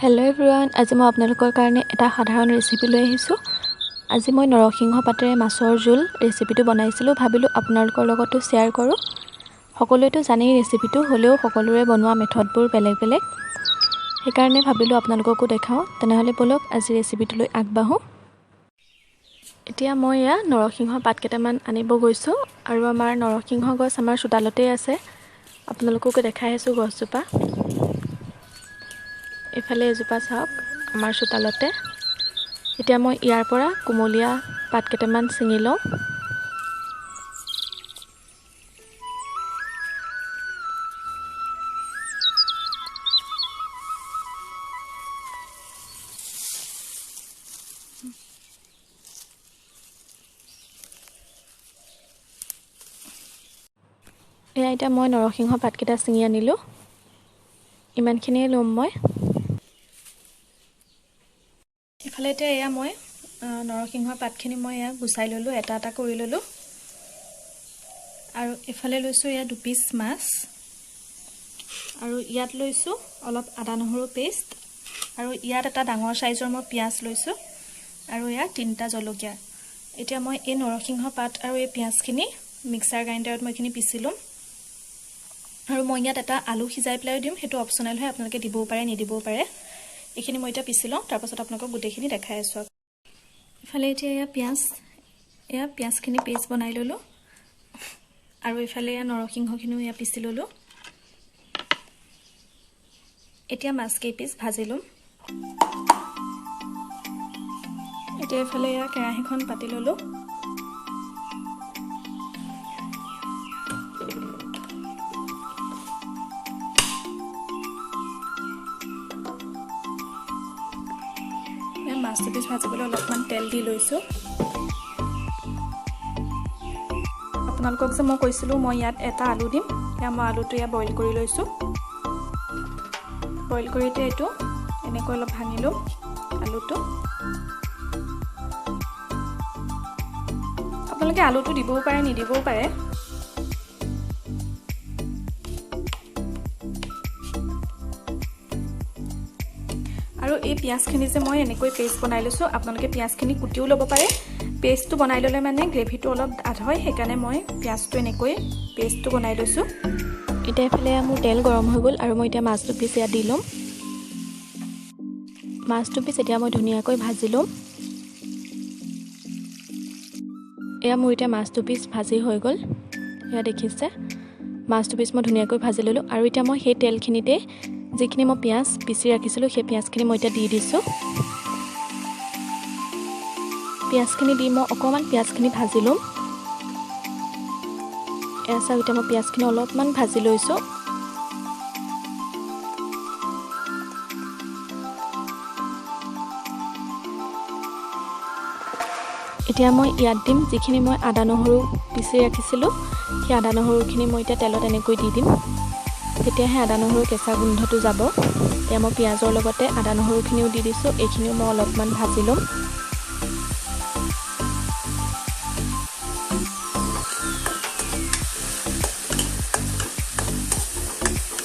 Hello' everyone, আজি মই আপোনালোকৰ কাৰণে এটা সাধাৰণ ৰেচিপি লৈ আহিছোঁ। আজি মই নৰসিংহ পাতেৰে মাছৰ জোল ৰেচিপিটো বনাইছিলোঁ। ভাবিলোঁ আপোনালোকৰ লগতো শ্বেয়াৰ কৰোঁ। সকলোৱেতো জানেই ৰেচিপিটো, হ'লেও সকলোৰে বনোৱা মেথডবোৰ বেলেগ বেলেগ। সেইকাৰণে ভাবিলোঁ আপোনালোককো দেখাওঁ। তেনেহ'লে ব'লক আজি ৰেচিপিটোলৈ আগবাঢ়োঁ। এতিয়া মই নৰসিংহ পাত কেইটামান আনিব গৈছোঁ আৰু আমাৰ নৰসিংহ গছ আমাৰ চোতালতেই আছে। আপোনালোককো দেখাই আছোঁ গছজোপা। এইফালে এজোপা চাওক আমাৰ চোতালতে। এতিয়া মই ইয়াৰ পৰা কুমলীয়া পাত কেইটামান ছিঙি লওঁ। এতিয়া মই নৰসিংহ পাতকেইটা ছিঙি আনিলোঁ। ইমানখিনিয়ে ল'ম মই। ইফালে এতিয়া মই নৰসিংহ পাতখিনি মই গুচাই ল'লোঁ, এটা এটা কৰি ল'লোঁ। আৰু ইফালে লৈছোঁ দুপিচ মাছ, আৰু ইয়াত লৈছোঁ অলপ আদা নহৰু পেষ্ট, আৰু ইয়াত এটা ডাঙৰ চাইজৰ মই পিঁয়াজ লৈছোঁ, আৰু 3টা জলকীয়া। এতিয়া মই এই নৰসিংহ পাত আৰু এই পিঁয়াজখিনি মিক্সাৰ গ্ৰাইণ্ডাৰত মই এইখিনি পিচি ল'ম। আৰু মই ইয়াত এটা আলু সিজাই পেলাই দিম, সেইটো অপশ্যনেল হয়, আপোনালোকে দিবও পাৰে নিদিবও পাৰে। এইখিনি মই এতিয়া পিচি লওঁ, তাৰপাছত আপোনালোকক গোটেইখিনি দেখাই আছোঁ। ইফালে এতিয়া পিঁয়াজখিনি পেষ্ট বনাই ল'লোঁ, আৰু ইফালে নৰসিংহখিনিও পিচি ল'লোঁ। এতিয়া মাছকেইপিচ ভাজি ল'ম। এতিয়া ইফালে কেৰাহীখন পাতি ল'লোঁ। মাছ দুপিচ ভাজিবলৈ অলপমান তেল দি লৈছোঁ। আপোনালোকক যে মই কৈছিলোঁ মই ইয়াত এটা আলু দিম, মই আলুটো বইল কৰি লৈছোঁ। বইল কৰি এইটো এনেকৈ অলপ ভাঙি ল'ম আলুটো। আপোনালোকে আলুটো দিবও পাৰে নিদিবও পাৰে। আৰু এই পিঁয়াজখিনি যে মই এনেকৈ পেষ্ট বনাই লৈছোঁ, আপোনালোকে পিঁয়াজখিনি কুটিও ল'ব পাৰে। পেষ্টটো বনাই ল'লে মানে গ্ৰেভিটো অলপ ডাঠ হয়, সেইকাৰণে মই পিঁয়াজটো এনেকৈ পেষ্টটো বনাই লৈছোঁ। এতিয়া এইফালে মোৰ তেল গৰম হৈ গ'ল, আৰু মই এতিয়া মাছ দুপিচ দি ল'ম। মাছ দুপিচ এতিয়া মই ধুনীয়াকৈ ভাজি ল'ম। মোৰ এতিয়া মাছ দুপিচ ভাজি হৈ গ'ল। দেখিছে, মাছ দুপিচ মই ধুনীয়াকৈ ভাজি ল'লোঁ। আৰু এতিয়া মই সেই তেলখিনিতে যিখিনি মই পিঁয়াজ পিচি ৰাখিছিলোঁ, সেই পিঁয়াজখিনি মই এতিয়া দি দিছোঁ। পিঁয়াজখিনি দি মই অকণমান পিঁয়াজখিনি ভাজি ল'ম। চাওক, এতিয়া মই পিঁয়াজখিনি অলপমান ভাজি লৈছোঁ। এতিয়া মই ইয়াত দিম যিখিনি মই আদা নহৰু পিচি ৰাখিছিলোঁ, সেই আদা নহৰুখিনি মই এতিয়া তেলত এনেকৈ দি দিম। তেতিয়াহে আদা নহৰু কেঁচা গোন্ধটো যাব। এতিয়া মই পিঁয়াজৰ লগতে আদা নহৰুখিনিও দি দিছোঁ। এইখিনিও মই অলপমান ভাজি ল'ম।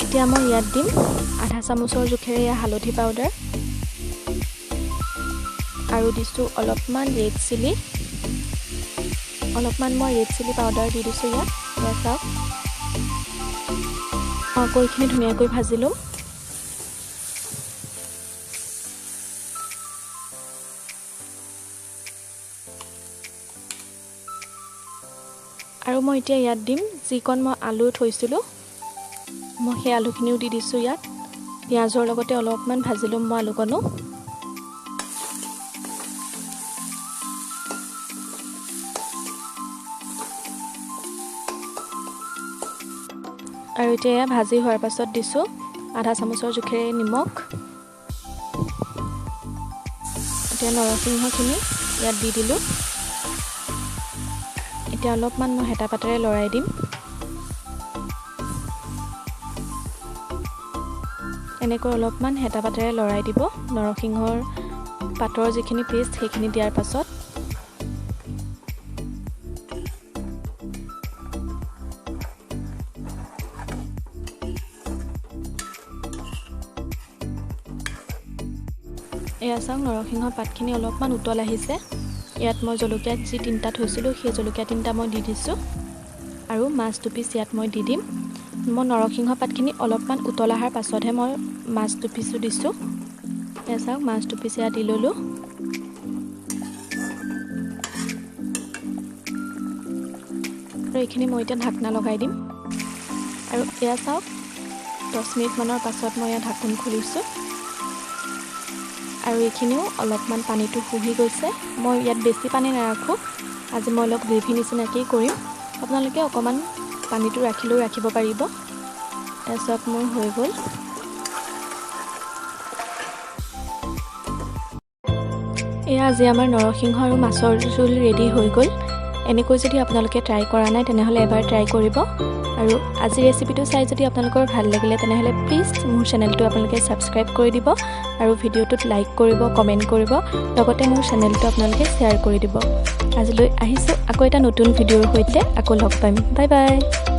এতিয়া মই ইয়াত দিম আধা চামুচৰ জোখেৰে হালধি পাউডাৰ, আৰু দিছোঁ অলপমান ৰেড চিলি। অলপমান মই ৰেড চিলি পাউডাৰ দি দিছোঁ ইয়াত। চাওক, আকৌ এইখিনি ধুনীয়াকৈ ভাজি ল'ম। আৰু মই এতিয়া ইয়াত দিম যিকণ মই আলু থৈছিলোঁ, মই সেই আলুখিনিও দি দিছোঁ ইয়াত। পিঁয়াজৰ লগতে অলপমান ভাজি ল'ম মই আলুকণো। আৰু এতিয়া ভাজি হোৱাৰ পাছত দিছোঁ আধা চামুচৰ জোখেৰে নিমখ। এতিয়া নৰসিংহখিনি ইয়াত দি দিলোঁ। এতিয়া অলপমান মই হেতা পাতেৰে লৰাই দিম। এনেকৈ অলপমান হেতা পাতেৰে লৰাই দিব। নৰসিংহৰ পাতৰ যিখিনি পেষ্ট সেইখিনি দিয়াৰ পাছত এয়া চাওক নৰসিংহ পাতখিনি অলপমান উতল আহিছে ইয়াত মই জলকীয়া যি 3টা থৈছিলোঁ সেই জলকীয়া 3টা মই দি দিছোঁ আৰু মাছ 2 পিচ ইয়াত মই দি দিম মই নৰসিংহ পাতখিনি অলপমান উতল অহাৰ পাছতহে মই মাছ 2 পিচো দিছোঁ এয়া চাওক মাছ 2 পিচ ইয়াত দি ল'লোঁ আৰু এইখিনি মই এতিয়া ঢাকনা লগাই দিম আৰু এয়া চাওক 10 মিনিটমানৰ পাছত মই ইয়াত ঢাকোন খুলিছোঁ আৰু এইখিনিও অলপমান পানীটো শুহি গৈছে মই ইয়াত বেছি পানী নাৰাখোঁ আজি মই অলপ গ্ৰেভি নিচিনাকেই কৰিম আপোনালোকে অকণমান পানীটো ৰাখিলেও ৰাখিব পাৰিব এচক মোৰ হৈ গ'ল এয়া আজি আমাৰ নৰসিংহ আৰু মাছৰ জোল ৰেডি হৈ গ'ল এনেকৈ যদি আপোনালোকে ট্ৰাই কৰা নাই তেনেহ'লে এবাৰ ট্ৰাই কৰিব আৰু আজি ৰেচিপিটো চাই যদি আপোনালোকৰ ভাল লাগিলে তেনেহ'লে প্লিজ মোৰ চেনেলটো আপোনালোকে ছাবস্ক্ৰাইব কৰি দিব আৰু ভিডিঅ'টোত লাইক কৰিব কমেণ্ট কৰিব লগতে মোৰ চেনেলটো আপোনালোকে শ্বেয়াৰ কৰি দিব আজিলৈ আহিছোঁ আকৌ এটা নতুন ভিডিঅ'ৰ সৈতে আকৌ লগ পাম বাই বাই